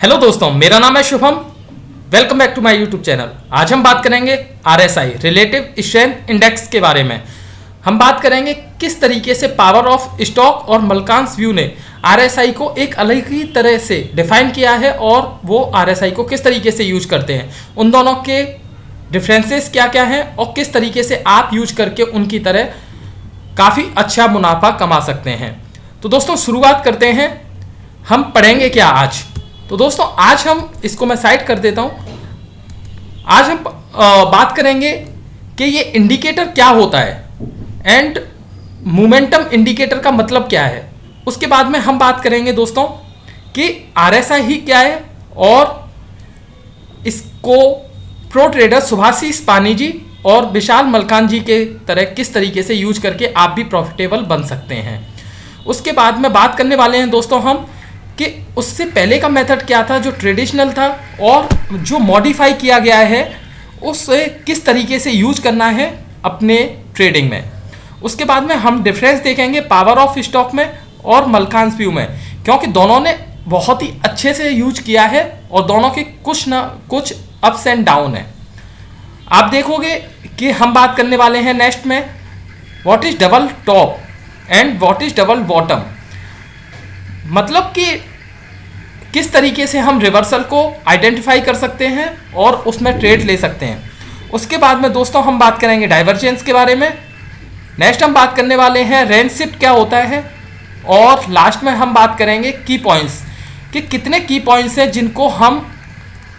Hello दोस्तों, मेरा नाम है Shubham. Welcome back to my YouTube channel. आज हम बात करेंगे आरएसआई रिलेटिव स्ट्रेंथ इंडेक्स के बारे में। हम बात करेंगे किस तरीके से पावर ऑफ स्टॉक और मल्कांस व्यू ने आरएसआई को एक अलग ही तरह से डिफाइन किया है और वो आरएसआई को किस तरीके से यूज करते हैं, उन दोनों के डिफरेंसेस क्या क्या हैं और किस तरीके से आप यूज करके उनकी तरह काफ़ी अच्छा मुनाफा कमा सकते हैं। तो दोस्तों शुरुआत करते हैं। हम पढ़ेंगे क्या आज? तो दोस्तों आज हम इसको मैं साइड कर देता हूं। आज हम बात करेंगे कि ये इंडिकेटर क्या होता है एंड मोमेंटम इंडिकेटर का मतलब क्या है। उसके बाद में हम बात करेंगे दोस्तों कि आरएसआई ही क्या है और इसको प्रो ट्रेडर सुभाषिस पानी जी और विशाल मलकान जी के तरह किस तरीके से यूज करके आप भी प्रॉफिटेबल बन सकते हैं। उसके बाद में बात करने वाले हैं दोस्तों हम कि उससे पहले का मेथड क्या था जो ट्रेडिशनल था और जो मॉडिफाई किया गया है उससे किस तरीके से यूज करना है अपने ट्रेडिंग में। उसके बाद में हम डिफरेंस देखेंगे पावर ऑफ स्टॉक में और मलकांस व्यू में, क्योंकि दोनों ने बहुत ही अच्छे से यूज किया है और दोनों के कुछ ना कुछ अप्स एंड डाउन है। आप देखोगे कि हम बात करने वाले हैं नेक्स्ट में what is double top and what is double bottom, मतलब कि किस तरीके से हम रिवर्सल को आइडेंटिफाई कर सकते हैं और उसमें ट्रेड ले सकते हैं। उसके बाद में दोस्तों हम बात करेंगे डाइवर्जेंस के बारे में। नेक्स्ट हम बात करने वाले हैं रेंज शिफ्ट क्या होता है और लास्ट में हम बात करेंगे की पॉइंट्स कि कितने की पॉइंट्स हैं जिनको हम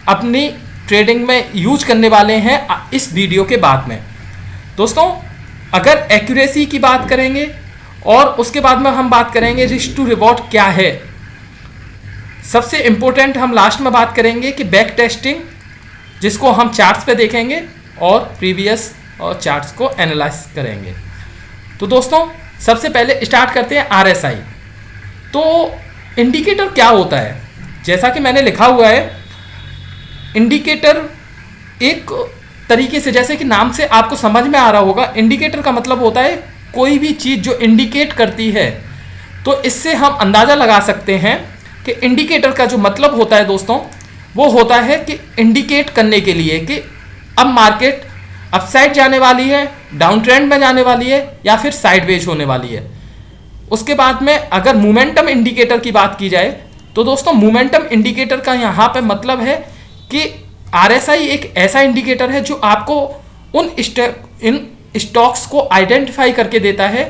अपनी ट्रेडिंग में यूज करने वाले हैं इस वीडियो के बाद में। दोस्तों अगर एक्यूरेसी की बात करेंगे और उसके बाद में हम बात करेंगे रिस्क टू रिवॉर्ड क्या है। सबसे इंपॉर्टेंट हम लास्ट में बात करेंगे कि बैक टेस्टिंग, जिसको हम चार्ट्स पे देखेंगे और प्रीवियस और चार्ट्स को एनालाइज करेंगे। तो दोस्तों सबसे पहले स्टार्ट करते हैं आरएसआई। तो इंडिकेटर क्या होता है? जैसा कि मैंने लिखा हुआ है, इंडिकेटर एक तरीके से, जैसे कि नाम से आपको समझ में आ रहा होगा, इंडिकेटर का मतलब होता है कोई भी चीज़ जो इंडिकेट करती है। तो इससे हम अंदाज़ा लगा सकते हैं कि इंडिकेटर का जो मतलब होता है दोस्तों वो होता है कि इंडिकेट करने के लिए कि अब मार्केट अपसाइड जाने वाली है, डाउन ट्रेंड में जाने वाली है या फिर साइडवेज होने वाली है। उसके बाद में अगर मोमेंटम इंडिकेटर की बात की जाए तो दोस्तों मोमेंटम इंडिकेटर का यहाँ पे मतलब है कि आरएसआई एक ऐसा इंडिकेटर है जो आपको इन स्टॉक्स को आइडेंटिफाई करके देता है,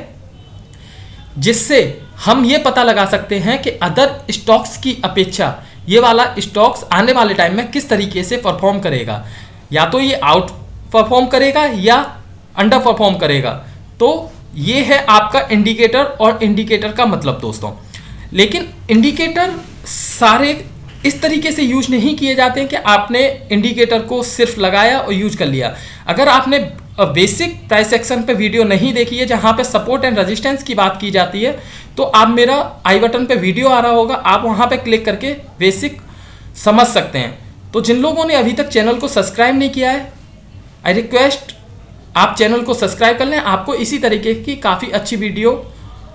जिससे हम ये पता लगा सकते हैं कि अदर स्टॉक्स की अपेक्षा ये वाला स्टॉक्स आने वाले टाइम में किस तरीके से परफॉर्म करेगा। या तो ये आउट परफॉर्म करेगा या अंडर परफॉर्म करेगा। तो ये है आपका इंडिकेटर और इंडिकेटर का मतलब दोस्तों। लेकिन इंडिकेटर सारे इस तरीके से यूज नहीं किए जाते हैं कि आपने इंडिकेटर को सिर्फ लगाया और यूज कर लिया। अगर आपने बेसिक प्राइस एक्शन पे वीडियो नहीं देखी है जहाँ पे सपोर्ट एंड रेजिस्टेंस की बात की जाती है, तो आप मेरा आई बटन पे वीडियो आ रहा होगा, आप वहाँ पे क्लिक करके बेसिक समझ सकते हैं। तो जिन लोगों ने अभी तक चैनल को सब्सक्राइब नहीं किया है, आई रिक्वेस्ट आप चैनल को सब्सक्राइब कर लें। आपको इसी तरीके की काफ़ी अच्छी वीडियो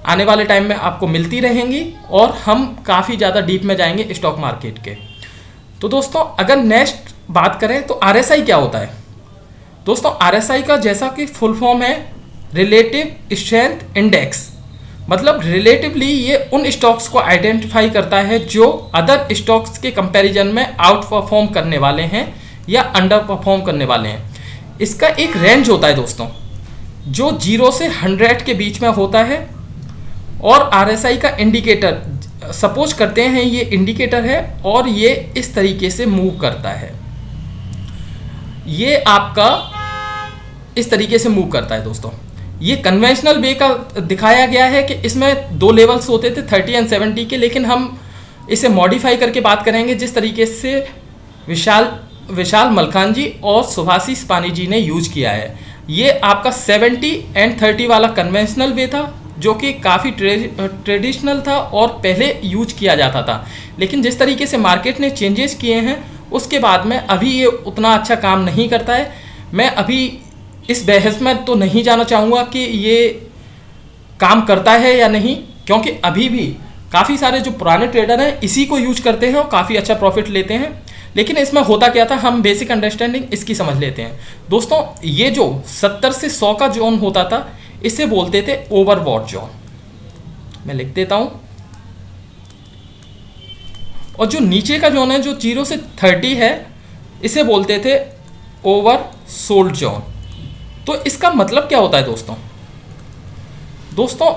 आने वाले टाइम में आपको मिलती रहेंगी और हम काफ़ी ज़्यादा डीप में जाएंगे स्टॉक मार्केट के। तो दोस्तों अगर नेक्स्ट बात करें तो आरएसआई क्या होता है? दोस्तों आरएसआई का जैसा कि फुल फॉर्म है रिलेटिव स्ट्रेंथ इंडेक्स, मतलब रिलेटिवली ये उन स्टॉक्स को आइडेंटिफाई करता है जो अदर स्टॉक्स के कंपैरिजन में आउट परफॉर्म करने वाले हैं या अंडर परफॉर्म करने वाले हैं। इसका एक रेंज होता है दोस्तों जो 0 से 100 के बीच में होता है। और आरएसआई का इंडिकेटर, सपोज करते हैं ये इंडिकेटर है और ये इस तरीके से मूव करता है, ये आपका इस तरीके से मूव करता है दोस्तों। ये कन्वेंशनल वे का दिखाया गया है कि इसमें 2 लेवल्स होते थे 30 एंड 70 के, लेकिन हम इसे मॉडिफाई करके बात करेंगे जिस तरीके से विशाल मलकान जी और सुभाषिस पानी जी ने यूज किया है। ये आपका 70 एंड 30 वाला कन्वेंशनल वे था जो कि काफ़ी ट्रेडिशनल था और पहले यूज किया जाता था। लेकिन जिस तरीके से मार्केट ने चेंजेस किए हैं उसके बाद में अभी ये उतना अच्छा काम नहीं करता है। मैं अभी इस बहस में तो नहीं जाना चाहूँगा कि ये काम करता है या नहीं, क्योंकि अभी भी काफ़ी सारे जो पुराने ट्रेडर हैं इसी को यूज करते हैं और काफ़ी अच्छा प्रॉफिट लेते हैं। लेकिन इसमें होता क्या था, हम बेसिक अंडरस्टैंडिंग इसकी समझ लेते हैं। दोस्तों ये जो 70 से 100 का जोन होता था इसे बोलते थे ओवरबॉट जोन। मैं लिख देता हूं। और जो नीचे का जोन है जो 0 से 30 है इसे बोलते थे ओवर सोल्ड जोन। तो इसका मतलब क्या होता है दोस्तों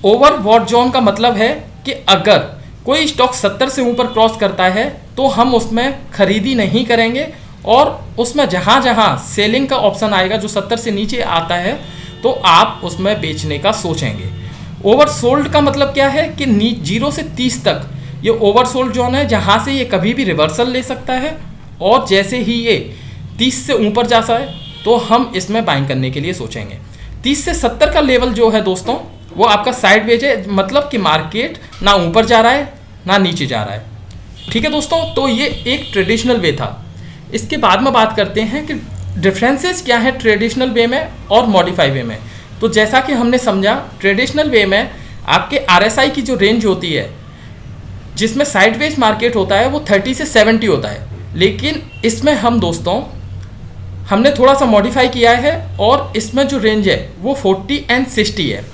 ओवरबॉट जोन का मतलब है कि अगर कोई स्टॉक 70 से ऊपर क्रॉस करता है तो हम उसमें खरीदी नहीं करेंगे और उसमें जहां जहां सेलिंग का ऑप्शन आएगा जो 70 से नीचे आता है तो आप उसमें बेचने का सोचेंगे। ओवरसोल्ड का मतलब क्या है कि 0 से 30 तक ये ओवरसोल्ड जोन है, जहां से ये कभी भी रिवर्सल ले सकता है और जैसे ही ये 30 से ऊपर जाता है तो हम इसमें बाइंग करने के लिए सोचेंगे। 30 से 70 का लेवल जो है दोस्तों वो आपका साइडवेज है, मतलब कि मार्केट ना ऊपर जा रहा है ना नीचे जा रहा है। ठीक है दोस्तों, तो ये एक ट्रेडिशनल वे था। इसके बाद में बात करते हैं कि डिफरेंसेस क्या है ट्रेडिशनल वे में और मॉडिफाई वे में। तो जैसा कि हमने समझा, ट्रेडिशनल वे में आपके RSI की जो रेंज होती है जिसमें साइडवेज मार्केट होता है वो 30 से 70 होता है। लेकिन इसमें हम दोस्तों हमने थोड़ा सा मॉडिफाई किया है और इसमें जो रेंज है वो 40 एंड 60 है।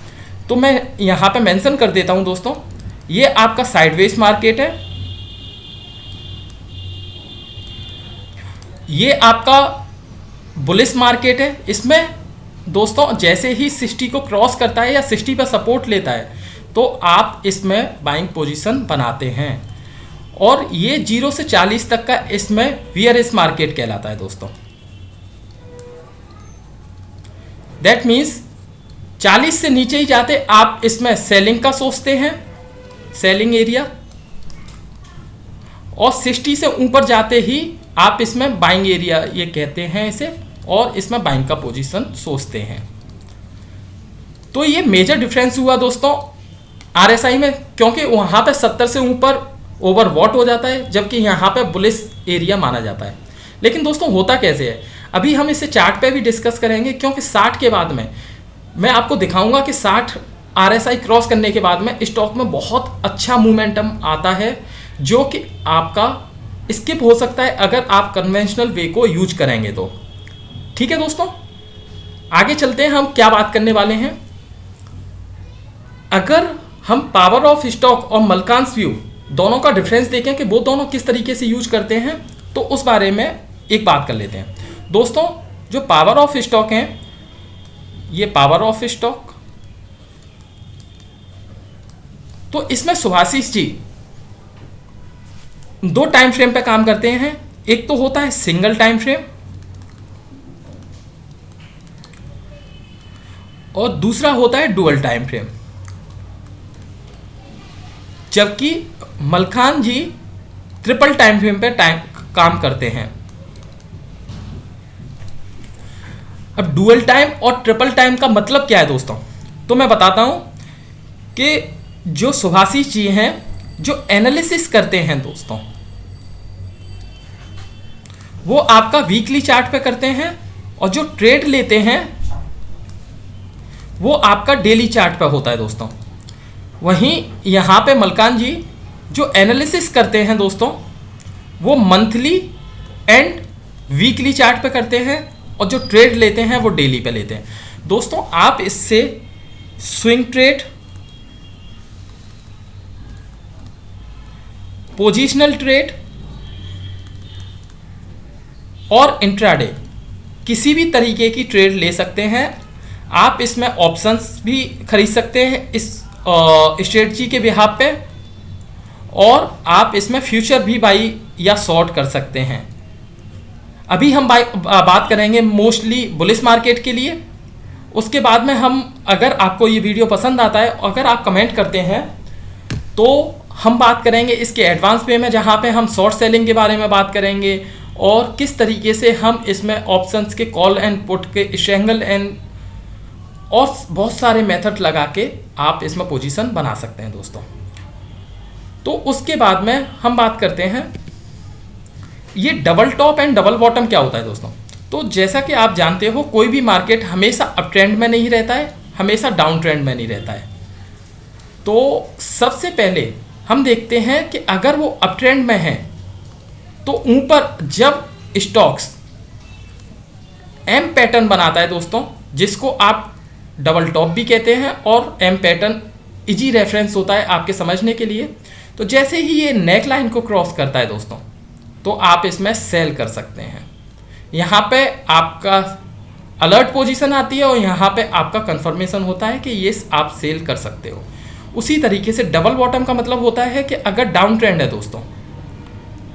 तो मैं यहाँ पे मेंशन कर देता हूँ दोस्तों, ये आपका साइडवेज मार्केट है, ये आपका बुलिश मार्केट है। इसमें दोस्तों जैसे ही 60 को क्रॉस करता है या 60 पर सपोर्ट लेता है तो आप इसमें बाइंग पोजीशन बनाते हैं। और ये 0 से 40 तक का इसमें वियरिश मार्केट कहलाता है दोस्तों। दैट मीन्स 40 से नीचे ही जाते आप इसमें सेलिंग का सोचते हैं, सेलिंग एरिया, और 60 से ऊपर जाते ही आप इसमें बाइंग एरिया ये कहते हैं इसे, और इसमें बाइंग का पोजीशन सोचते हैं। तो ये मेजर डिफरेंस हुआ दोस्तों RSI में, क्योंकि वहाँ पे 70 से ऊपर ओवरबॉट हो जाता है जबकि यहाँ पे बुलिश एरिया माना जाता है। लेकिन दोस्तों होता कैसे है, अभी हम इसे चार्ट पे भी डिस्कस करेंगे, क्योंकि 60 के बाद में मैं आपको दिखाऊंगा कि 60 RSI क्रॉस करने के बाद में स्टॉक में बहुत अच्छा मोमेंटम आता है जो कि आपका स्किप हो सकता है अगर आप कन्वेंशनल वे को यूज करेंगे तो। ठीक है दोस्तों, आगे चलते हैं। हम क्या बात करने वाले हैं, अगर हम पावर ऑफ स्टॉक और मलकांस व्यू दोनों का डिफरेंस देखें कि वो दोनों किस तरीके से यूज करते हैं तो उस बारे में एक बात कर लेते हैं दोस्तों। जो पावर ऑफ स्टॉक हैं, ये पावर ऑफ स्टॉक, तो इसमें सुभाषिस जी 2 टाइम फ्रेम पे काम करते हैं। एक तो होता है सिंगल टाइम फ्रेम और दूसरा होता है डुअल टाइम फ्रेम, जबकि मलखान जी ट्रिपल टाइम फ्रेम पे काम करते हैं। अब डुअल टाइम और ट्रिपल टाइम का मतलब क्या है दोस्तों, तो मैं बताता हूं कि जो सुभाषिस जी हैं जो एनालिसिस करते हैं दोस्तों, वो आपका वीकली चार्ट पे करते हैं और जो ट्रेड लेते हैं वो आपका डेली चार्ट पे होता है दोस्तों। वहीं यहाँ पे मलकान जी जो एनालिसिस करते हैं दोस्तों वो मंथली एंड वीकली चार्ट पे करते हैं और जो ट्रेड लेते हैं वो डेली पे लेते हैं। दोस्तों आप इससे स्विंग ट्रेड, पोजिशनल ट्रेड और इंट्राडे किसी भी तरीके की ट्रेड ले सकते हैं। आप इसमें ऑप्शंस भी खरीद सकते हैं इस स्ट्रेटजी के बिहाफ पे, और आप इसमें फ्यूचर भी बाई या शॉर्ट कर सकते हैं। अभी हम बात करेंगे मोस्टली बुलिश मार्केट के लिए। उसके बाद में हम, अगर आपको ये वीडियो पसंद आता है, अगर आप कमेंट करते हैं तो हम बात करेंगे इसके एडवांस वे में, जहाँ पे हम शॉर्ट सेलिंग के बारे में बात करेंगे और किस तरीके से हम इसमें ऑप्शंस के कॉल एंड पुट के स्ट्रैंगल एंड और बहुत सारे मेथड लगा के आप इसमें पोजीशन बना सकते हैं दोस्तों। तो उसके बाद में हम बात करते हैं ये double top and double bottom क्या होता है दोस्तों। तो जैसा कि आप जानते हो कोई भी मार्केट हमेशा अप ट्रेंड में नहीं रहता है, हमेशा डाउन ट्रेंड में नहीं रहता है। तो सबसे पहले हम देखते हैं कि अगर वो अप ट्रेंड में है तो ऊपर जब स्टॉक्स एम पैटर्न बनाता है दोस्तों, जिसको आप डबल टॉप भी कहते हैं, और एम पैटर्न इजी रेफरेंस होता है आपके समझने के लिए, तो जैसे ही ये नेक लाइन को क्रॉस करता है दोस्तों, तो आप इसमें सेल कर सकते हैं। यहाँ पे आपका अलर्ट पोजीशन आती है और यहाँ पे आपका कंफर्मेशन होता है कि ये आप सेल कर सकते हो। उसी तरीके से डबल बॉटम का मतलब होता है कि अगर डाउन ट्रेंड है दोस्तों,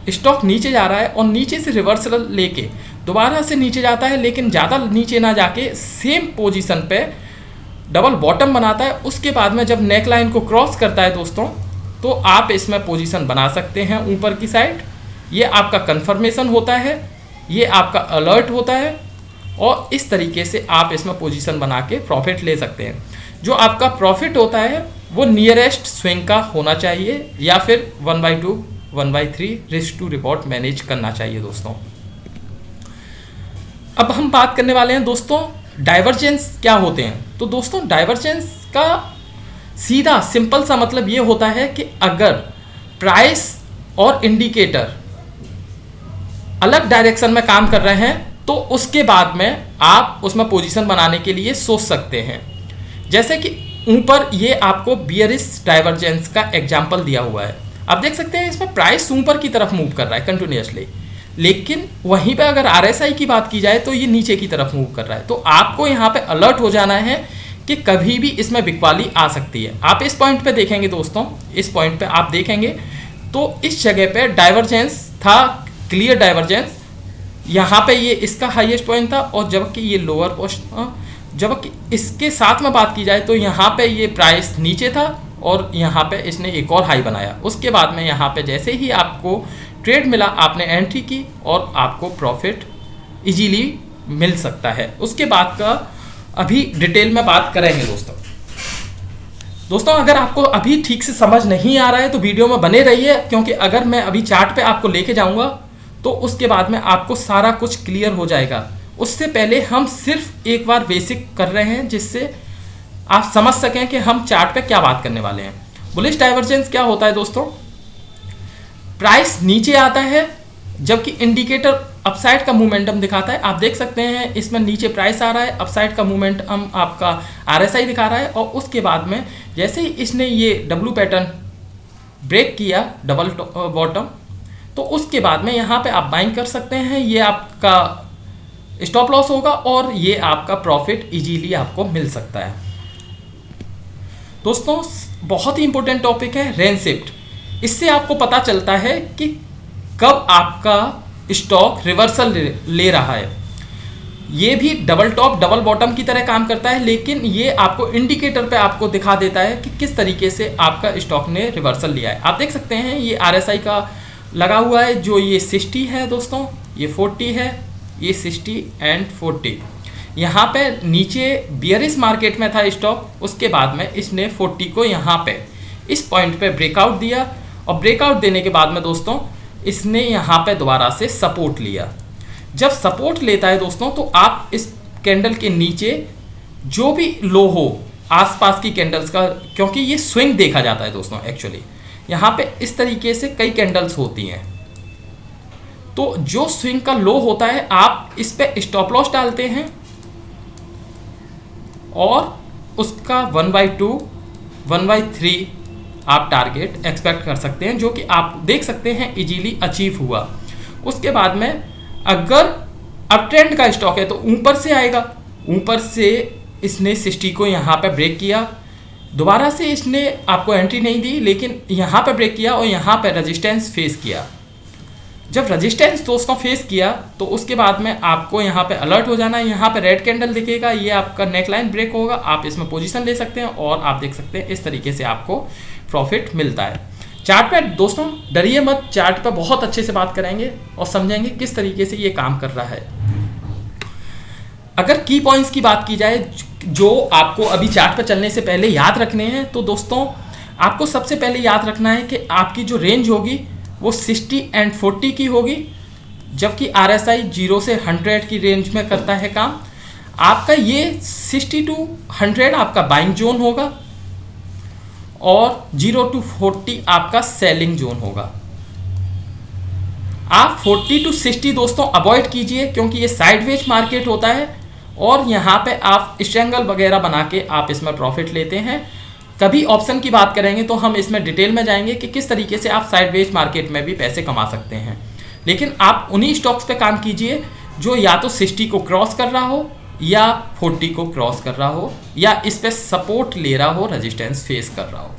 स्टॉक नीचे जा रहा है और नीचे से रिवर्सल लेके दोबारा से नीचे जाता है, लेकिन ज़्यादा नीचे ना जाके सेम पोजीशन पे डबल बॉटम बनाता है, उसके बाद में जब नेक लाइन को क्रॉस करता है दोस्तों, तो आप इसमें पोजीशन बना सकते हैं ऊपर की साइड। ये आपका कंफर्मेशन होता है, ये आपका अलर्ट होता है, और इस तरीके से आप इसमें पोजीशन बना के प्रॉफिट ले सकते हैं। जो आपका प्रॉफिट होता है वो नियरेस्ट स्विंग का होना चाहिए, या फिर 1/2 1/3 रिस्क टू रिवॉर्ड मैनेज करना चाहिए दोस्तों। अब हम बात करने वाले हैं दोस्तों डाइवर्जेंस क्या होते हैं। तो दोस्तों डाइवर्जेंस का सीधा सिंपल सा मतलब ये होता है कि अगर प्राइस और इंडिकेटर अलग डायरेक्शन में काम कर रहे हैं तो उसके बाद में आप उसमें पोजीशन बनाने के लिए सोच सकते हैं। जैसे कि ऊपर ये आपको बियरिश डाइवर्जेंस का एग्जांपल दिया हुआ है, आप देख सकते हैं इसमें प्राइस ऊपर की तरफ मूव कर रहा है कंटिन्यूसली, लेकिन वहीं पे अगर RSI की बात की जाए तो ये नीचे की तरफ मूव कर रहा है। तो आपको यहाँ पे अलर्ट हो जाना है कि कभी भी इसमें बिकवाली आ सकती है। आप इस पॉइंट पे देखेंगे दोस्तों, इस पॉइंट पे आप देखेंगे तो इस जगह पे डाइवर्जेंस था, क्लियर डाइवर्जेंस। यहाँ पे ये इसका हाईएस्ट पॉइंट था, और जबकि ये लोअर पोस्ट था। जबकि इसके साथ में बात की जाए तो यहाँ पे ये प्राइस नीचे था और यहाँ पे इसने एक और हाई बनाया। उसके बाद में यहाँ पे जैसे ही आपको ट्रेड मिला, आपने एंट्री की और आपको प्रॉफिट इजीली मिल सकता है। उसके बाद का अभी डिटेल में बात करेंगे दोस्तों अगर आपको अभी ठीक से समझ नहीं आ रहा है तो वीडियो में बने रहिए, क्योंकि अगर मैं अभी चार्ट पे आपको लेके जाऊंगा तो उसके बाद में आपको सारा कुछ क्लियर हो जाएगा। उससे पहले हम सिर्फ एक बार बेसिक कर रहे हैं, जिससे आप समझ सकें कि हम चार्ट पे क्या बात करने वाले हैं। बुलिश डाइवर्जेंस क्या होता है दोस्तों? प्राइस नीचे आता है जबकि इंडिकेटर अपसाइड का मोमेंटम दिखाता है। आप देख सकते हैं इसमें नीचे प्राइस आ रहा है, अपसाइड का मोमेंटम आपका RSI दिखा रहा है, और उसके बाद में जैसे ही इसने ये W पैटर्न ब्रेक किया डबल बॉटम, तो उसके बाद में यहाँ पे आप बाइंग कर सकते हैं। ये आपका स्टॉप लॉस होगा और ये आपका प्रॉफिट इजीली आपको मिल सकता है। दोस्तों बहुत ही इंपॉर्टेंट टॉपिक है रेंज शिफ्ट। इससे आपको पता चलता है कि कब आपका स्टॉक रिवर्सल ले रहा है। ये भी डबल टॉप डबल बॉटम की तरह काम करता है, लेकिन ये आपको इंडिकेटर पे आपको दिखा देता है कि किस तरीके से आपका स्टॉक ने रिवर्सल लिया है। आप देख सकते हैं ये RSI का लगा हुआ है, जो ये 60 है दोस्तों, ये 40 है, ये 60 एंड 40। यहाँ पे नीचे बियरिश मार्केट में था स्टॉक, उसके बाद में इसने 40 को यहाँ पे इस पॉइंट पे ब्रेकआउट दिया, और ब्रेकआउट देने के बाद में दोस्तों इसने यहाँ पे दोबारा से सपोर्ट लिया। जब सपोर्ट लेता है दोस्तों तो आप इस कैंडल के नीचे जो भी लो हो आसपास की कैंडल्स का, क्योंकि ये स्विंग देखा जाता है दोस्तों एक्चुअली, यहाँ पे इस तरीके से कई कैंडल्स होती हैं, तो जो स्विंग का लो होता है आप इस पे स्टॉप लॉस डालते हैं और उसका 1/2 1/3 आप टारगेट एक्सपेक्ट कर सकते हैं, जो कि आप देख सकते हैं इजीली अचीव हुआ। उसके बाद में अगर अप ट्रेंड का स्टॉक है तो ऊपर से आएगा, ऊपर से इसने 60 को यहाँ पे ब्रेक किया, दोबारा से इसने आपको एंट्री नहीं दी, लेकिन यहाँ पे ब्रेक किया और यहाँ पे रेजिस्टेंस फेस किया। जब रेजिस्टेंस दोस्तों फेस किया तो उसके बाद में आपको यहाँ पे अलर्ट हो जाना है। यहाँ पे रेड कैंडल दिखेगा, ये आपका नेक लाइन ब्रेक होगा, आप इसमें पोजीशन ले सकते हैं और आप देख सकते हैं इस तरीके से आपको प्रॉफिट मिलता है। चार्ट पे दोस्तों डरिए मत, चार्ट पे बहुत अच्छे से बात करेंगे और समझेंगे किस तरीके से ये काम कर रहा है। अगर की पॉइंट्स की बात की जाए जो आपको अभी चार्ट पे चलने से पहले याद रखने हैं, तो दोस्तों आपको सबसे पहले याद रखना है कि आपकी जो रेंज होगी वो 60 एंड 40 की होगी, जबकि RSI 0 से 100 की रेंज में करता है काम। आपका ये 60 to 100 आपका बाइंग जोन होगा, और 0 to 40 आपका सेलिंग जोन होगा। आप 40 to 60 दोस्तों अवॉइड कीजिए, क्योंकि ये साइडवेज मार्केट होता है और यहाँ पे आप स्ट्रैंगल वगैरह बना के आप इसमें प्रॉफिट लेते हैं। कभी ऑप्शन की बात करेंगे तो हम इसमें डिटेल में जाएंगे कि किस तरीके से आप साइडवेज मार्केट में भी पैसे कमा सकते हैं। लेकिन आप उन्हीं स्टॉक्स पे काम कीजिए जो या तो 60 को क्रॉस कर रहा हो या 40 को क्रॉस कर रहा हो या इस पे सपोर्ट ले रहा हो, रेजिस्टेंस फेस कर रहा हो।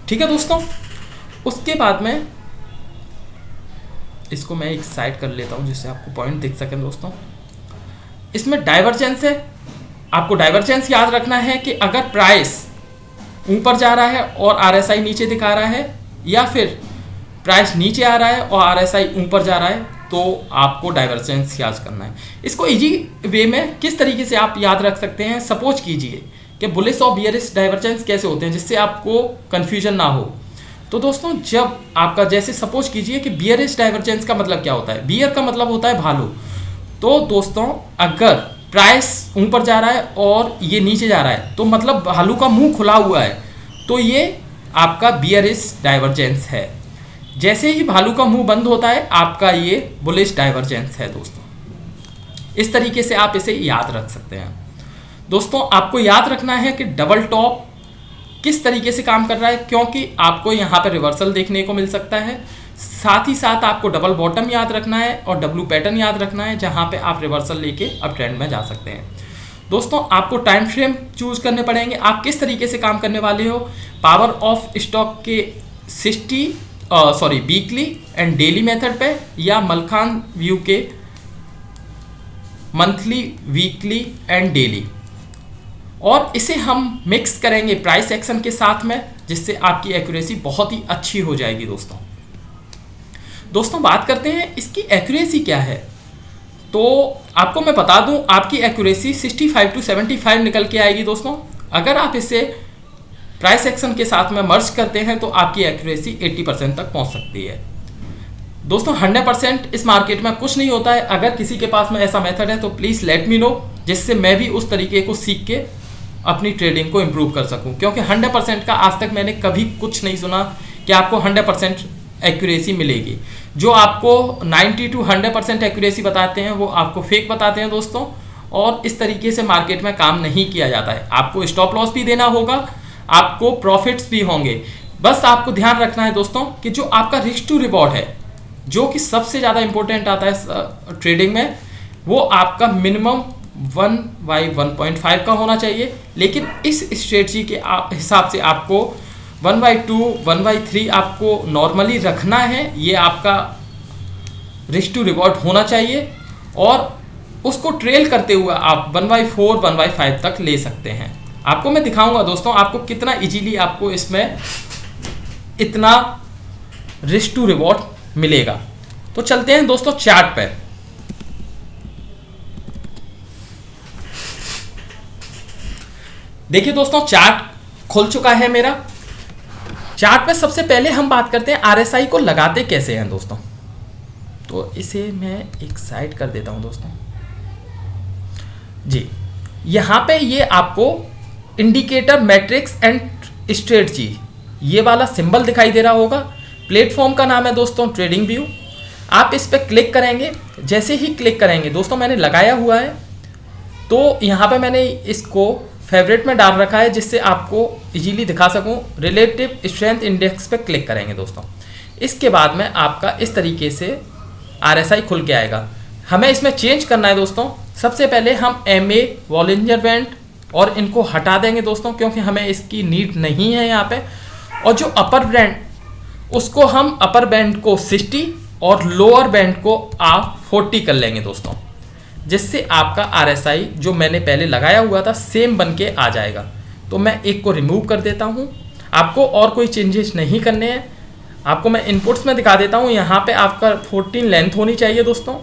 ठीक है दोस्तों, उसके बाद में इसको मैं एक साइड कर लेता हूँ जिससे आपको पॉइंट दिख सके दोस्तों। इसमें डाइवर्जेंस है, आपको डाइवर्जेंस याद रखना है कि अगर प्राइस ऊपर जा रहा है और आरएसआई नीचे दिखा रहा है, या फिर प्राइस नीचे आ रहा है और आरएसआई ऊपर जा रहा है, तो आपको डाइवर्जेंस याद करना है। इसको इजी वे में किस तरीके से आप याद रख सकते हैं, सपोज कीजिए कि बुलिश और बियरिश डाइवर्जेंस कैसे होते हैं जिससे आपको कन्फ्यूजन ना हो। तो दोस्तों जब आपका जैसे सपोज कीजिए कि बियरिश डाइवर्जेंस का मतलब क्या होता है, बियर का मतलब होता है भालू। तो दोस्तों अगर प्राइस ऊपर जा रहा है और ये नीचे जा रहा है तो मतलब भालू का मुंह खुला हुआ है, तो ये आपका बियरिश डाइवर्जेंस है। जैसे ही भालू का मुंह बंद होता है आपका ये बुलिश डाइवर्जेंस है दोस्तों। इस तरीके से आप इसे याद रख सकते हैं। दोस्तों आपको याद रखना है कि डबल टॉप किस तरीके से काम कर रहा है, क्योंकि आपको यहाँ पर रिवर्सल देखने को मिल सकता है। साथ ही साथ आपको डबल बॉटम याद रखना है और डब्ल्यू पैटर्न याद रखना है, जहाँ पे आप रिवर्सल लेके अप ट्रेंड में जा सकते हैं। दोस्तों आपको टाइम फ्रेम चूज करने पड़ेंगे, आप किस तरीके से काम करने वाले हो। पावर ऑफ स्टॉक के वीकली एंड डेली मेथड पे, या मलखान व्यू के मंथली, वीकली एंड डेली, और इसे हम मिक्स करेंगे प्राइस एक्शन के साथ में, जिससे आपकी एक्यूरेसी बहुत ही अच्छी हो जाएगी दोस्तों बात करते हैं इसकी एक्यूरेसी क्या है। तो आपको मैं बता दूं, आपकी एक्यूरेसी 65 to 75 निकल के आएगी दोस्तों। अगर आप इसे प्राइस एक्शन के साथ में मर्ज करते हैं तो आपकी एक्यूरेसी 80% तक पहुंच सकती है दोस्तों। 100% इस मार्केट में कुछ नहीं होता है। अगर किसी के पास में ऐसा मेथड है तो प्लीज़ लेट मी नो, जिससे मैं भी उस तरीके को सीख के अपनी ट्रेडिंग को इम्प्रूव कर सकूं। क्योंकि 100% का आज तक मैंने कभी कुछ नहीं सुना कि आपको 100% एक्यूरेसी मिलेगी। जो आपको 90 to 100% एक्यूरेसी बताते हैं वो आपको फेक बताते हैं दोस्तों, और इस तरीके से मार्केट में काम नहीं किया जाता है। आपको स्टॉप लॉस भी देना होगा, आपको प्रॉफिट्स भी होंगे। बस आपको ध्यान रखना है दोस्तों कि जो आपका रिस्क टू रिवॉर्ड है, जो कि सबसे ज़्यादा इंपॉर्टेंट आता है ट्रेडिंग में, वो आपका मिनिमम 1/1.5 का होना चाहिए। लेकिन इस स्ट्रेटजी के हिसाब से आपको 1/2, 1/3 आपको नॉर्मली रखना है। ये आपका रिस्क टू रिवॉर्ड होना चाहिए, और उसको ट्रेल करते हुए आप 1/4, 1/5 तक ले सकते हैं। आपको मैं दिखाऊंगा दोस्तों आपको कितना इजीली आपको इसमें इतना रिस्क टू रिवॉर्ड मिलेगा। तो चलते हैं दोस्तों चार्ट पर। देखिए दोस्तों चार्ट खुल चुका है मेरा। चार्ट पे सबसे पहले हम बात करते हैं आरएसआई को लगाते कैसे हैं दोस्तों। तो इसे मैं एक साइड कर देता हूं दोस्तों जी। यहां पे ये आपको इंडिकेटर मैट्रिक्स एंड स्ट्रेटजी, ये वाला सिंबल दिखाई दे रहा होगा। प्लेटफॉर्म का नाम है दोस्तों ट्रेडिंग व्यू। आप इस पर क्लिक करेंगे, जैसे ही क्लिक करेंगे दोस्तों मैंने लगाया हुआ है, तो यहाँ पे मैंने इसको फेवरेट में डाल रखा है जिससे आपको इजीली दिखा सकूं। रिलेटिव स्ट्रेंथ इंडेक्स पे क्लिक करेंगे दोस्तों। इसके बाद में आपका इस तरीके से आरएसआई खुल के आएगा। हमें इसमें चेंज करना है दोस्तों। सबसे पहले हम एमए, वॉलिंजर बैंड और इनको हटा देंगे दोस्तों, क्योंकि हमें इसकी नीड नहीं है यहाँ पे। और जो अपर बैंड, उसको हम अपर बैंड को 60 और लोअर बैंड को आप 40 कर लेंगे दोस्तों, जिससे आपका आरएसआई जो मैंने पहले लगाया हुआ था सेम बन के आ जाएगा। तो मैं एक को रिमूव कर देता हूँ। आपको और कोई चेंजेस नहीं करने हैं। आपको मैं इनपुट्स में दिखा देता हूँ। यहाँ पे आपका 14 लेंथ होनी चाहिए दोस्तों।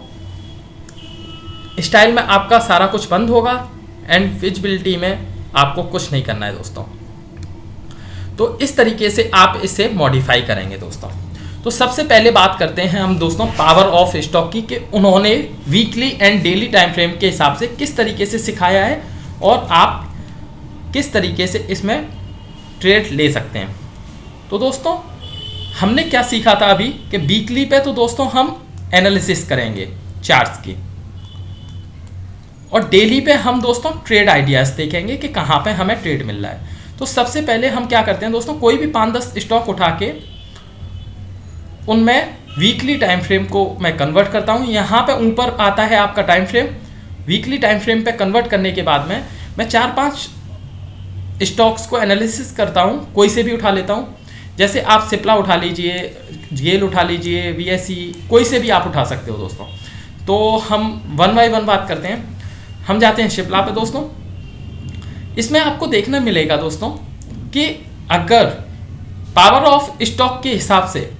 स्टाइल में आपका सारा कुछ बंद होगा एंड विजिबिलिटी में आपको कुछ नहीं करना है दोस्तों। तो इस तरीके से आप इसे मॉडिफाई करेंगे दोस्तों। तो सबसे पहले बात करते हैं हम दोस्तों पावर ऑफ स्टॉक की, कि उन्होंने weekly and daily time frame के हिसाब से किस तरीके से सिखाया है और आप किस तरीके से इसमें ट्रेड ले सकते हैं। तो दोस्तों हमने क्या सीखा था अभी कि वीकली पे तो दोस्तों हम एनालिसिस करेंगे चार्ट्स की, और डेली पे हम दोस्तों ट्रेड आइडियाज़ देखेंगे कि कहाँ पे हमें ट्रेड मिल रहा है। तो सबसे पहले हम क्या करते हैं दोस्तों, कोई भी 5-10 स्टॉक उठा के उनमें वीकली टाइम फ्रेम को मैं कन्वर्ट करता हूँ। यहाँ पे ऊपर आता है आपका time frame, weekly time frame पे कन्वर्ट करने के बाद में मैं 4-5 स्टॉक्स को एनालिसिस करता हूँ, कोई से भी उठा लेता हूँ। जैसे आप सिप्ला उठा लीजिए, गेल उठा लीजिए, वीएसई, कोई से भी आप उठा सकते हो दोस्तों। तो हम 1 बाय 1 बात करते हैं। हम जाते हैं सिप्ला पे दोस्तों। इसमें आपको देखने मिलेगा दोस्तों कि अगर पावर ऑफ स्टॉक के हिसाब से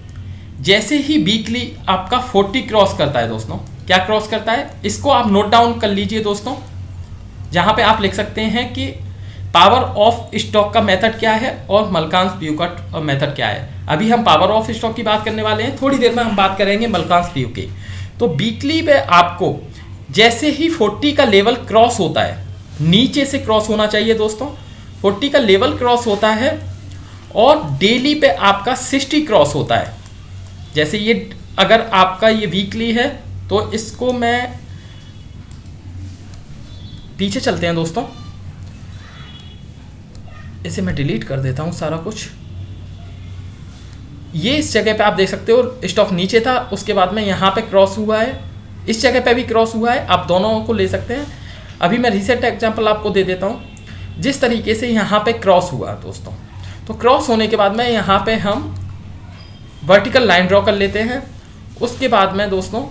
जैसे ही वीकली आपका 40 क्रॉस करता है दोस्तों, क्या क्रॉस करता है इसको आप नोट डाउन कर लीजिए दोस्तों, जहां पे आप लिख सकते हैं कि पावर ऑफ स्टॉक का मेथड क्या है और मलकांस पीयू का मेथड क्या है। अभी हम पावर ऑफ स्टॉक की बात करने वाले हैं, थोड़ी देर में हम बात करेंगे मलकांस पीयू की। तो वीकली पे आपको जैसे ही 40 का लेवल क्रॉस होता है, नीचे से क्रॉस होना चाहिए दोस्तों, 40 का लेवल क्रॉस होता है, और डेली पे आपका 60 क्रॉस होता है। जैसे ये अगर आपका ये वीकली है तो इसको मैं पीछे चलते हैं दोस्तों, इसे मैं डिलीट कर देता हूं सारा कुछ। ये इस जगह पे आप देख सकते हो स्टॉक नीचे था, उसके बाद में यहाँ पे क्रॉस हुआ है, इस जगह पे भी क्रॉस हुआ है, आप दोनों को ले सकते हैं। अभी मैं रिसेंट एग्जांपल आपको दे देता हूँ। जिस तरीके से यहाँ पे क्रॉस हुआ दोस्तों, तो क्रॉस होने के बाद में यहाँ पे हम वर्टिकल लाइन ड्रॉ कर लेते हैं। उसके बाद में दोस्तों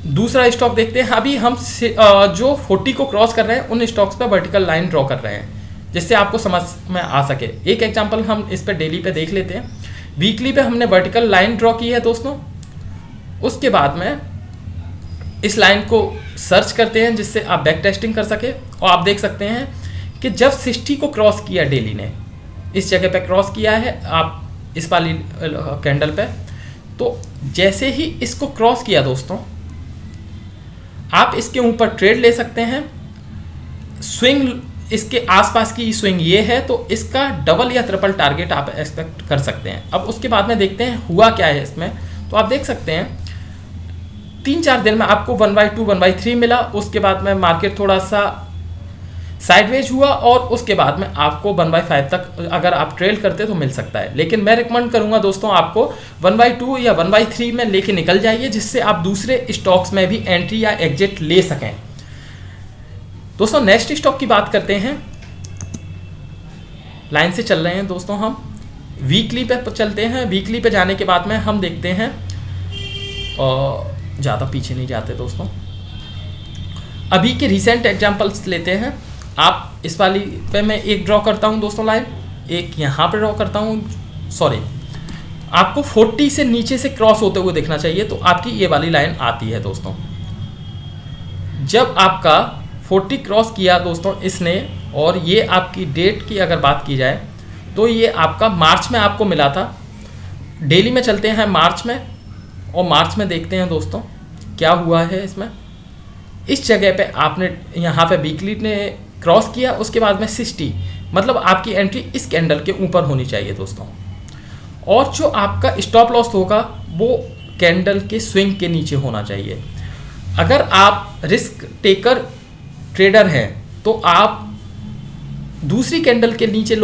दूसरा स्टॉक देखते हैं। अभी हम जो 40 को क्रॉस कर रहे हैं उन स्टॉक्स पे वर्टिकल लाइन ड्रॉ कर रहे हैं, जिससे आपको समझ में आ सके। एक एग्जांपल हम इस पे डेली पे देख लेते हैं। वीकली पे हमने वर्टिकल लाइन ड्रॉ की है दोस्तों। उसके बाद में इस लाइन को सर्च करते हैं जिससे आप बैक टेस्टिंग कर सके, और आप देख सकते हैं कि जब 60 को क्रॉस किया डेली ने, इस जगह पे क्रॉस किया है आप इस वाली कैंडल पे, तो जैसे ही इसको क्रॉस किया दोस्तों, आप इसके ऊपर ट्रेड ले सकते हैं। स्विंग इसके आसपास की स्विंग ये है, तो इसका डबल या ट्रिपल टारगेट आप एक्सपेक्ट कर सकते हैं। अब उसके बाद में देखते हैं हुआ क्या है इसमें। तो आप देख सकते हैं 3-4 दिन में आपको 1/2 1/3 मिला। उसके बाद में मार्केट थोड़ा सा साइडवेज हुआ, और उसके बाद में आपको 1/5 तक अगर आप ट्रेड करते तो मिल सकता है। लेकिन मैं रिकमेंड करूंगा दोस्तों आपको 1/2 या 1/3 में लेके निकल जाइए, जिससे आप दूसरे स्टॉक्स में भी एंट्री या एग्जिट ले सकें। दोस्तों नेक्स्ट स्टॉक की बात करते हैं। लाइन से चल रहे हैं दोस्तों, हम वीकली पे चलते हैं। वीकली पे जाने के बाद में हम देखते हैं, और ज़्यादा पीछे नहीं जाते दोस्तों, अभी के रिसेंट एग्जांपल्स लेते हैं। आप इस वाली पे मैं एक ड्रॉ करता हूं दोस्तों लाइन, एक यहाँ पे ड्रॉ करता हूं। सॉरी, आपको 40 से नीचे से क्रॉस होते हुए देखना चाहिए, तो आपकी ये वाली लाइन आती है दोस्तों। जब आपका 40 क्रॉस किया दोस्तों इसने, और ये आपकी डेट की अगर बात की जाए तो ये आपका मार्च में आपको मिला था। डेली में चलते हैं मार्च में, और मार्च में देखते हैं दोस्तों क्या हुआ है इसमें। इस जगह पे आपने यहाँ पे वीकली ने क्रॉस किया, उसके बाद में 60, मतलब आपकी एंट्री इस कैंडल के ऊपर होनी चाहिए दोस्तों, और जो आपका स्टॉप लॉस होगा वो कैंडल के स्विंग के नीचे होना चाहिए। अगर आप रिस्क टेकर ट्रेडर हैं तो आप दूसरी कैंडल के नीचे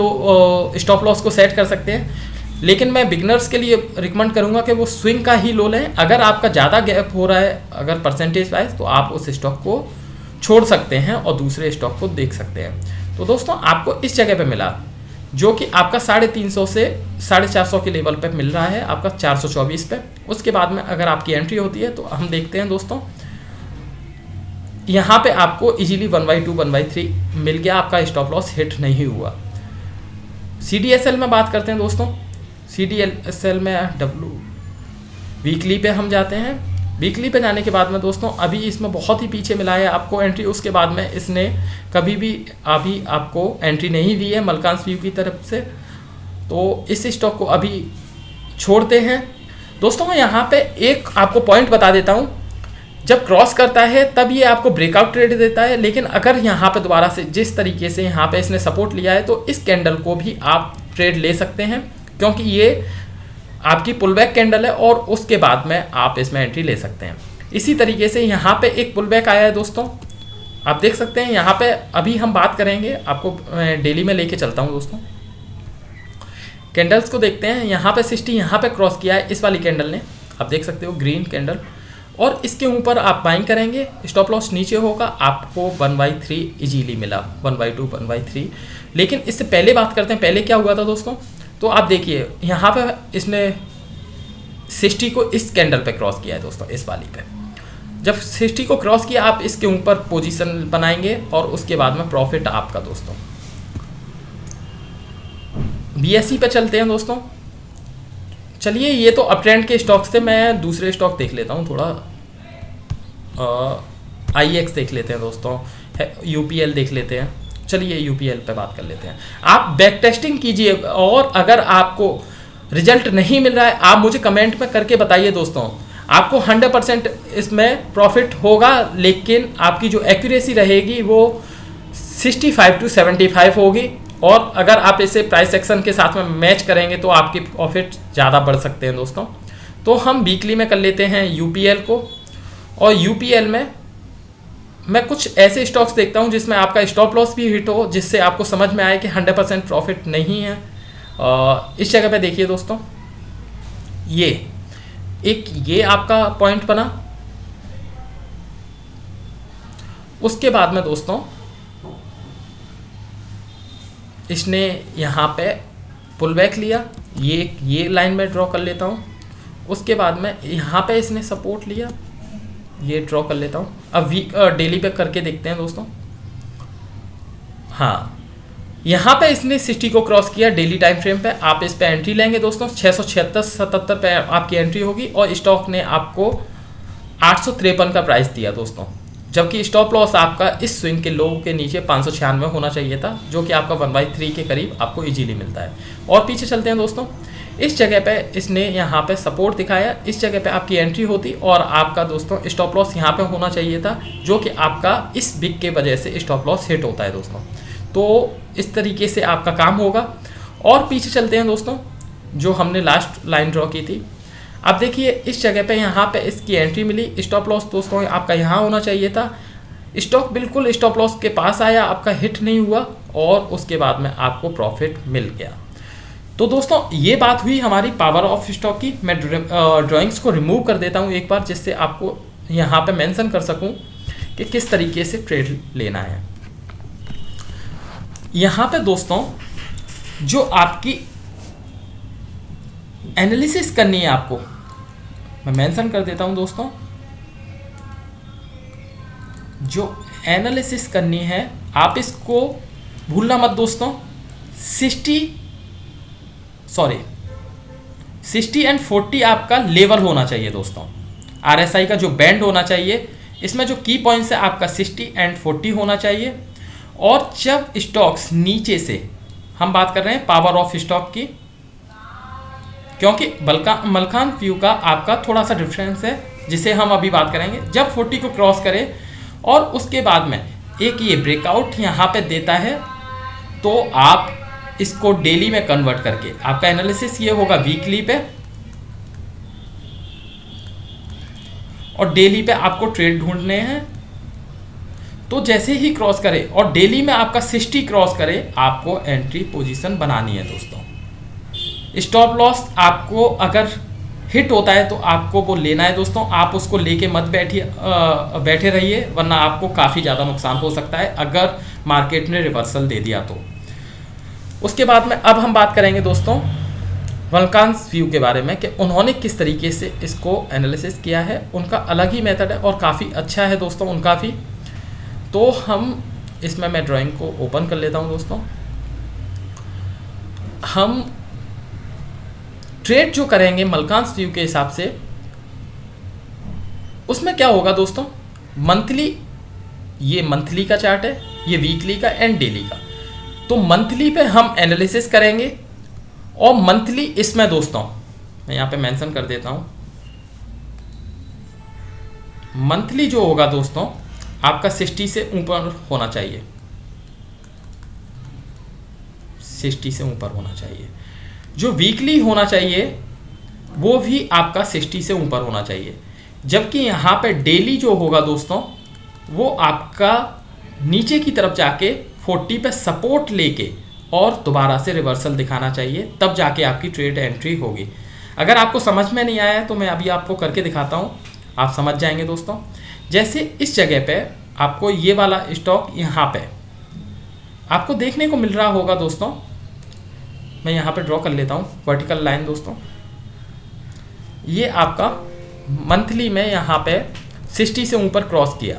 स्टॉप लॉस को सेट कर सकते हैं, लेकिन मैं बिगनर्स के लिए रिकमेंड करूंगा कि वो स्विंग का ही लो लें। अगर आपका ज़्यादा गैप हो रहा है अगर परसेंटेज वाइज, तो आप उस स्टॉक को छोड़ सकते हैं और दूसरे स्टॉक को देख सकते हैं। तो दोस्तों आपको इस जगह पे मिला, जो कि आपका 350 से 450 के लेवल पे मिल रहा है, आपका 424 पे। उसके बाद में अगर आपकी एंट्री होती है तो हम देखते हैं दोस्तों, यहाँ पे आपको इजीली 1/2 1/3 मिल गया, आपका स्टॉप लॉस हिट नहीं हुआ। CDSL में बात करते हैं दोस्तों। CDSL में वीकली पे हम जाते हैं। वीकली पे जाने के बाद में दोस्तों अभी इसमें बहुत ही पीछे मिला है आपको एंट्री, उसके बाद में इसने कभी भी अभी आपको एंट्री नहीं दी है मलकांस व्यू की तरफ से, तो इस स्टॉक को अभी छोड़ते हैं दोस्तों। यहाँ पे एक आपको पॉइंट बता देता हूँ, जब क्रॉस करता है तब ये आपको ब्रेकआउट ट्रेड देता है, लेकिन अगर यहाँ पे दोबारा से जिस तरीके से यहाँ पे इसने सपोर्ट लिया है तो इस कैंडल को भी आप ट्रेड ले सकते हैं। क्योंकि ये आपकी पुल बैक कैंडल है और उसके बाद में आप इसमें एंट्री ले सकते हैं। इसी तरीके से यहाँ पे एक पुल बैक आया है दोस्तों, आप देख सकते हैं यहाँ पे। अभी हम बात करेंगे, आपको डेली में लेके चलता हूँ दोस्तों। कैंडल्स को देखते हैं, यहाँ पे 60 यहाँ पे क्रॉस किया है इस वाली कैंडल ने, आप देख सकते हो ग्रीन कैंडल, और इसके ऊपर आप बाइंग करेंगे, स्टॉप लॉस नीचे होगा, आपको 1/3 इजीली मिला, 1/2 1/3। लेकिन इससे पहले बात करते हैं, पहले क्या हुआ था दोस्तों। तो आप देखिए यहाँ पे इसने 60 को इस कैंडल पे क्रॉस किया है दोस्तों, इस वाली पे। जब 60 को क्रॉस किया, आप इसके ऊपर पोजीशन बनाएंगे और उसके बाद में प्रॉफिट आपका दोस्तों। BSE पे चलते हैं दोस्तों। चलिए, ये तो अप ट्रेंड के स्टॉक्स थे, मैं दूसरे स्टॉक देख लेता हूँ थोड़ा। IEX देख लेते हैं दोस्तों, UPL देख लेते हैं। चलिए UPL पे बात कर लेते हैं। आप बैक टेस्टिंग कीजिए और अगर आपको रिजल्ट नहीं मिल रहा है, आप मुझे कमेंट में करके बताइए दोस्तों। आपको 100% इसमें प्रॉफिट होगा, लेकिन आपकी जो एक्यूरेसी रहेगी वो 65 to 75 होगी। और अगर आप इसे प्राइस एक्शन के साथ में मैच करेंगे तो आपकी प्रॉफिट ज़्यादा बढ़ सकते हैं दोस्तों। तो हम वीकली में कर लेते हैं UPL को, और UPL में मैं कुछ ऐसे स्टॉक्स देखता हूं जिसमें आपका स्टॉप लॉस भी हिट हो, जिससे आपको समझ में आए कि 100% प्रॉफिट नहीं है। इस जगह पे देखिए दोस्तों, ये आपका पॉइंट बना। उसके बाद में दोस्तों इसने यहाँ पे पुल बैक लिया, ये लाइन में ड्रॉ कर लेता हूँ। उसके बाद में यहाँ पे इसने सपोर्ट लिया, ये ड्रॉ कर लेता हूँ। अब डेली पे करके देखते हैं दोस्तों। हाँ, यहाँ पे इसने 60 को क्रॉस किया डेली टाइम फ्रेम पे, आप इस पे एंट्री लेंगे दोस्तों। 676-77 पे आपकी एंट्री होगी और स्टॉक ने आपको 853 का प्राइस दिया दोस्तों, जबकि स्टॉप लॉस आपका इस स्विंग के लो के नीचे 596 होना चाहिए था, जो कि आपका 1/3 के करीब आपको इजीली मिलता है। और पीछे चलते हैं दोस्तों। इस जगह पे इसने यहाँ पे सपोर्ट दिखाया, इस जगह पे आपकी एंट्री होती और आपका दोस्तों स्टॉप लॉस यहाँ पे होना चाहिए था, जो कि आपका इस बिग के वजह से स्टॉप लॉस हिट होता है दोस्तों। तो इस तरीके से आपका काम होगा। और पीछे चलते हैं दोस्तों, जो हमने लास्ट लाइन ड्रॉ की थी। अब देखिए इस जगह पे यहाँ पे इसकी एंट्री मिली, स्टॉप लॉस दोस्तों आपका यहाँ होना चाहिए था। स्टॉक बिल्कुल स्टॉप लॉस के पास आया, आपका हिट नहीं हुआ और उसके बाद में आपको प्रॉफिट मिल गया। तो दोस्तों ये बात हुई हमारी पावर ऑफ स्टॉक की। मैं ड्राइंग्स को रिमूव कर देता हूँ एक बार, जिससे आपको यहाँ पे मेंशन कर सकूँ कि किस तरीके से ट्रेड लेना है। यहाँ पे दोस्तों जो आपकी एनालिसिस करनी है आपको, मैं मेंशन कर देता हूं दोस्तों। जो एनालिसिस करनी है आप इसको भूलना मत दोस्तों। 60 एंड 40 आपका लेवल होना चाहिए दोस्तों। RSI का जो बैंड होना चाहिए, इसमें जो की पॉइंट्स है आपका 60 एंड 40 होना चाहिए। और जब स्टॉक्स नीचे से, हम बात कर रहे हैं पावर ऑफ स्टॉक की, क्योंकि मलकान व्यू का आपका थोड़ा सा डिफरेंस है, जिसे हम अभी बात करेंगे। जब 40 को क्रॉस करे और उसके बाद में एक ये ब्रेकआउट यहाँ पे देता है, तो आप इसको डेली में कन्वर्ट करके आपका एनालिसिस ये होगा वीकली पे, और डेली पे आपको ट्रेड ढूंढने हैं। तो जैसे ही क्रॉस करे और डेली में आपका 60 क्रॉस करे, आपको एंट्री पोजीशन बनानी है दोस्तों। स्टॉप लॉस आपको अगर हिट होता है तो आपको वो लेना है दोस्तों। आप उसको लेके मत बैठे रहिए, वरना आपको काफ़ी ज़्यादा नुकसान हो सकता है अगर मार्केट ने रिवर्सल दे दिया तो। उसके बाद में अब हम बात करेंगे दोस्तों वल्कान्स व्यू के बारे में, कि उन्होंने किस तरीके से इसको एनालिसिस किया है। उनका अलग ही मेथड है और काफ़ी अच्छा है दोस्तों उनका भी। तो हम इसमें मैं ड्राइंग को ओपन कर लेता हूँ दोस्तों। हम ट्रेड जो करेंगे मलकान्स व्यू के हिसाब से, उसमें क्या होगा दोस्तों, मंथली, ये मंथली का चार्ट है, ये वीकली का एंड डेली का। तो मंथली पे हम एनालिसिस करेंगे और मंथली इसमें दोस्तों मैं यहाँ पे मेंशन कर देता हूँ। मंथली जो होगा दोस्तों आपका 60 से ऊपर होना चाहिए, 60 से ऊपर होना चाहिए। जो वीकली होना चाहिए वो भी आपका 60 से ऊपर होना चाहिए। जबकि यहाँ पे डेली जो होगा दोस्तों वो आपका नीचे की तरफ जाके 40 पे सपोर्ट लेके और दोबारा से रिवर्सल दिखाना चाहिए, तब जाके आपकी ट्रेड एंट्री होगी। अगर आपको समझ में नहीं आया है तो मैं अभी आपको करके दिखाता हूँ, आप समझ जाएंगे दोस्तों। जैसे इस जगह पे आपको ये वाला स्टॉक यहाँ पे आपको देखने को मिल रहा होगा दोस्तों, मैं यहाँ पे ड्रॉ कर लेता हूँ वर्टिकल लाइन दोस्तों। ये आपका मंथली में यहाँ पे 60 से ऊपर क्रॉस किया,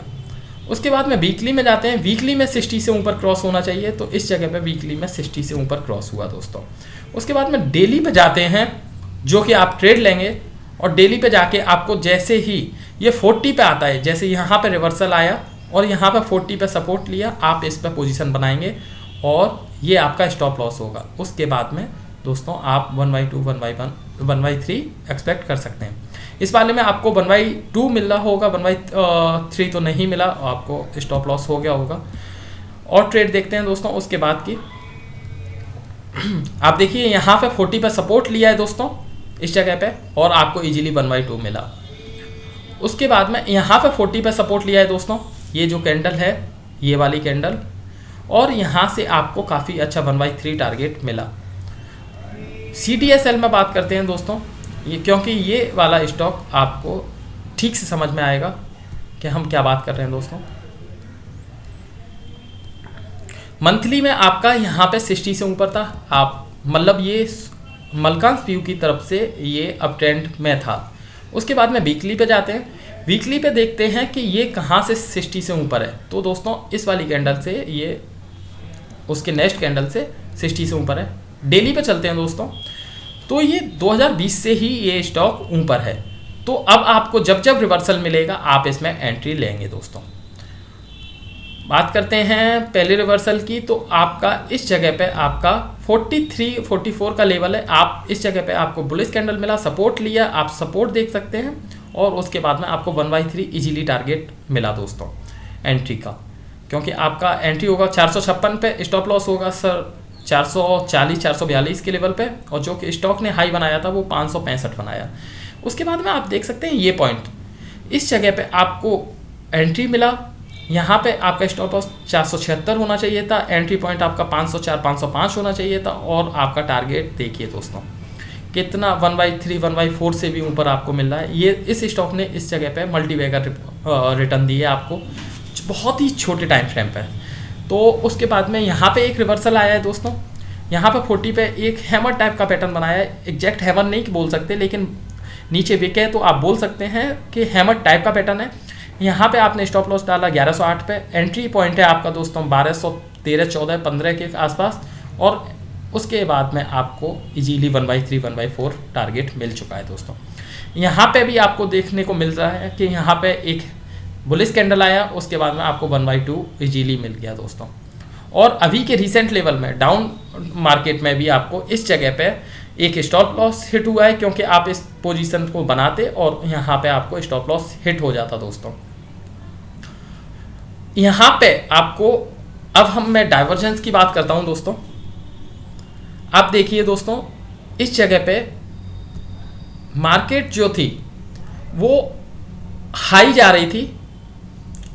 उसके बाद में वीकली में जाते हैं, वीकली में 60 से ऊपर क्रॉस होना चाहिए, तो इस जगह पे वीकली में 60 से ऊपर क्रॉस हुआ दोस्तों। उसके बाद में डेली पे जाते हैं जो कि आप ट्रेड लेंगे, और डेली पे जाके आपको जैसे ही ये 40 पे आता है, जैसे यहाँ पे रिवर्सल आया और यहाँ पे 40 पे सपोर्ट लिया, आप इस पर पोजीशन बनाएंगे और ये आपका स्टॉप लॉस होगा। उसके बाद में दोस्तों आप 1/2 1/3 एक्सपेक्ट कर सकते हैं। इस वाले में आपको 1/2 मिल रहा होगा, 1/3 तो नहीं मिला, आपको स्टॉप लॉस हो गया होगा। और ट्रेड देखते हैं दोस्तों उसके बाद की। आप देखिए यहाँ पे 40 पे सपोर्ट लिया है दोस्तों इस जगह पे, और आपको इजीली 1/2 मिला। उसके बाद में यहाँ पे 40 पे सपोर्ट लिया है दोस्तों, ये जो कैंडल है ये वाली कैंडल, और यहाँ से आपको काफ़ी अच्छा 1/3 टारगेट मिला। CDSL में बात करते हैं दोस्तों, ये क्योंकि ये वाला स्टॉक आपको ठीक से समझ में आएगा कि हम क्या बात कर रहे हैं दोस्तों। मंथली में आपका यहाँ पे 60 से ऊपर था, आप मतलब ये मलकांस व्यू की तरफ से ये अप ट्रेंड में था। उसके बाद में वीकली पे जाते हैं, वीकली पे देखते हैं कि ये कहाँ से 60 से ऊपर है। तो दोस्तों इस वाली कैंडल से ये उसके नेक्स्ट कैंडल से 60 से ऊपर है। डेली पे चलते हैं दोस्तों, तो ये 2020 से ही ये स्टॉक ऊपर है। तो अब आपको जब जब रिवर्सल मिलेगा आप इसमें एंट्री लेंगे दोस्तों। बात करते हैं पहले रिवर्सल की, तो आपका इस जगह पे आपका 43-44 का लेवल है। आप इस जगह पे आपको बुलिश कैंडल मिला, सपोर्ट लिया, आप सपोर्ट देख सकते हैं, और उसके बाद में आपको 1/3 इजीली टारगेट मिला दोस्तों एंट्री का, क्योंकि आपका एंट्री होगा 456 पे, स्टॉप लॉस होगा सर 440-442 के लेवल पे, और जो कि स्टॉक ने हाई बनाया था वो 565 बनाया। उसके बाद में आप देख सकते हैं ये पॉइंट, इस जगह पे आपको एंट्री मिला, यहाँ पे आपका स्टॉप लॉस 476 होना चाहिए था, एंट्री पॉइंट आपका 504-505 होना चाहिए था, और आपका टारगेट देखिए दोस्तों कितना 1/3 1/4 से भी ऊपर आपको मिल रहा है। ये इस स्टॉक ने इस जगह पे मल्टीबैगर रिटर्न दी है आपको बहुत ही छोटे टाइम फ्रेम पे। तो उसके बाद में यहाँ पे एक रिवर्सल आया है दोस्तों, यहाँ पे 40 पे एक हैमर टाइप का पैटर्न बनाया है, एग्जैक्ट हैमर नहीं बोल सकते, लेकिन नीचे विक है तो आप बोल सकते हैं कि हैमर टाइप का पैटर्न है। यहाँ पे आपने स्टॉप लॉस डाला 1108 पे, एंट्री पॉइंट है आपका दोस्तों 1213, 14, 15 के आसपास, और उसके बाद में आपको इजीली 1/3 1/4 टारगेट मिल चुका है दोस्तों। यहाँ पे भी आपको देखने को मिल रहा है कि यहाँ पे एक बुलिश कैंडल आया, उसके बाद में आपको 1/2 इजीली मिल गया दोस्तों। और अभी के रिसेंट लेवल में डाउन मार्केट में भी आपको इस जगह पे एक स्टॉप लॉस हिट हुआ है, क्योंकि आप इस पोजीशन को बनाते और यहाँ पे आपको स्टॉप लॉस हिट हो जाता दोस्तों। यहाँ पे आपको अब मैं डाइवर्जेंस की बात करता हूँ दोस्तों। आप देखिए दोस्तों इस जगह पे मार्केट जो थी वो हाई जा रही थी,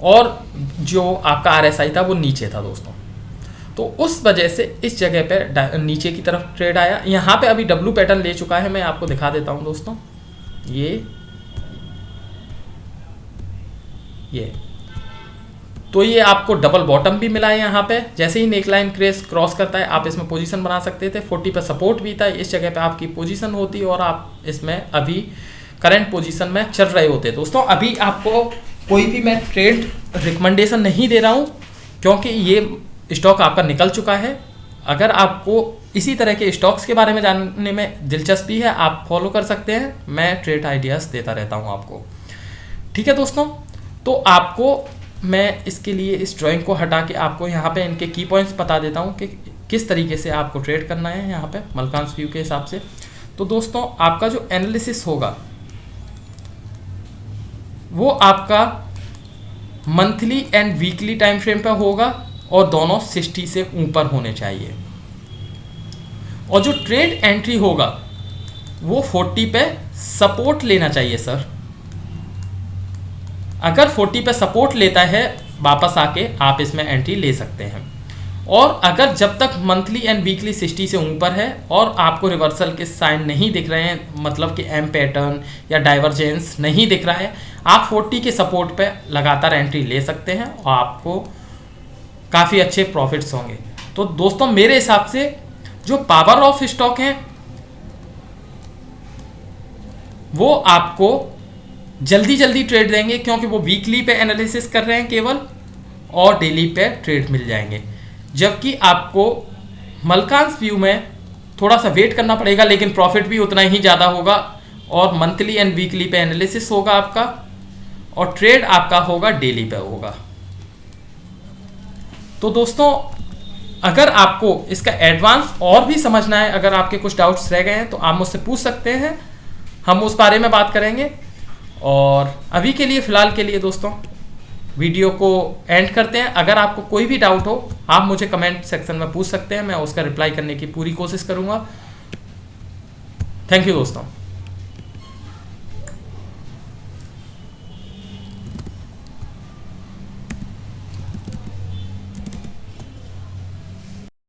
और जो आपका RSI था वो नीचे था दोस्तों। तो उस वजह से इस जगह पे नीचे की तरफ ट्रेड आया। यहाँ पे अभी W पैटर्न ले चुका है, मैं आपको दिखा देता हूँ दोस्तों। ये तो ये आपको डबल बॉटम भी मिला है यहाँ पे। जैसे ही नेकलाइन क्रॉस करता है आप इसमें पोजीशन बना सकते थे। 40 पे सपोर्ट भी था, इस जगह पे आपकी पोजीशन होती और आप इसमें अभी करंट पोजीशन में चल रहे होते दोस्तों। अभी आपको कोई भी मैं ट्रेड रिकमेंडेशन नहीं दे रहा हूँ, क्योंकि ये स्टॉक आपका निकल चुका है। अगर आपको इसी तरह के स्टॉक्स के बारे में जानने में दिलचस्पी है आप फॉलो कर सकते हैं, मैं ट्रेड आइडियाज़ देता रहता हूँ आपको। ठीक है दोस्तों, तो आपको मैं इसके लिए इस ड्राइंग को हटा के आपको यहाँ पे इनके की पॉइंट्स बता देता हूँ कि किस तरीके से आपको ट्रेड करना है यहाँ पे मलकांस व्यू के हिसाब से। तो दोस्तों आपका जो एनालिसिस होगा वो आपका monthly and weekly time frame पे होगा, और दोनों 60 से ऊपर होने चाहिए। और जो ट्रेड एंट्री होगा वो 40 पे सपोर्ट लेना चाहिए सर। अगर 40 पे सपोर्ट लेता है वापस आके आप इसमें एंट्री ले सकते हैं। और अगर जब तक मंथली एंड वीकली 60 से ऊपर है और आपको रिवर्सल के साइन नहीं दिख रहे हैं, मतलब कि एम पैटर्न या डाइवर्जेंस नहीं दिख रहा है, आप 40 के सपोर्ट पे लगातार एंट्री ले सकते हैं और आपको काफ़ी अच्छे प्रॉफिट्स होंगे। तो दोस्तों मेरे हिसाब से जो पावर ऑफ स्टॉक हैं वो आपको जल्दी जल्दी ट्रेड देंगे, क्योंकि वो वीकली पे एनालिसिस कर रहे हैं केवल और डेली पे ट्रेड मिल जाएंगे। जबकि आपको मलकांस व्यू में थोड़ा सा वेट करना पड़ेगा, लेकिन प्रॉफिट भी उतना ही ज़्यादा होगा और मंथली एंड वीकली पे एनालिसिस होगा आपका और ट्रेड आपका होगा डेली पे होगा। तो दोस्तों अगर आपको इसका एडवांस और भी समझना है, अगर आपके कुछ डाउट्स रह गए हैं तो आप मुझसे पूछ सकते हैं, हम उस बारे में बात करेंगे। और अभी के लिए फ़िलहाल के लिए दोस्तों वीडियो को एंड करते हैं। अगर आपको कोई भी डाउट हो आप मुझे कमेंट सेक्शन में पूछ सकते हैं, मैं उसका रिप्लाई करने की पूरी कोशिश करूँगा। थैंक यू दोस्तों।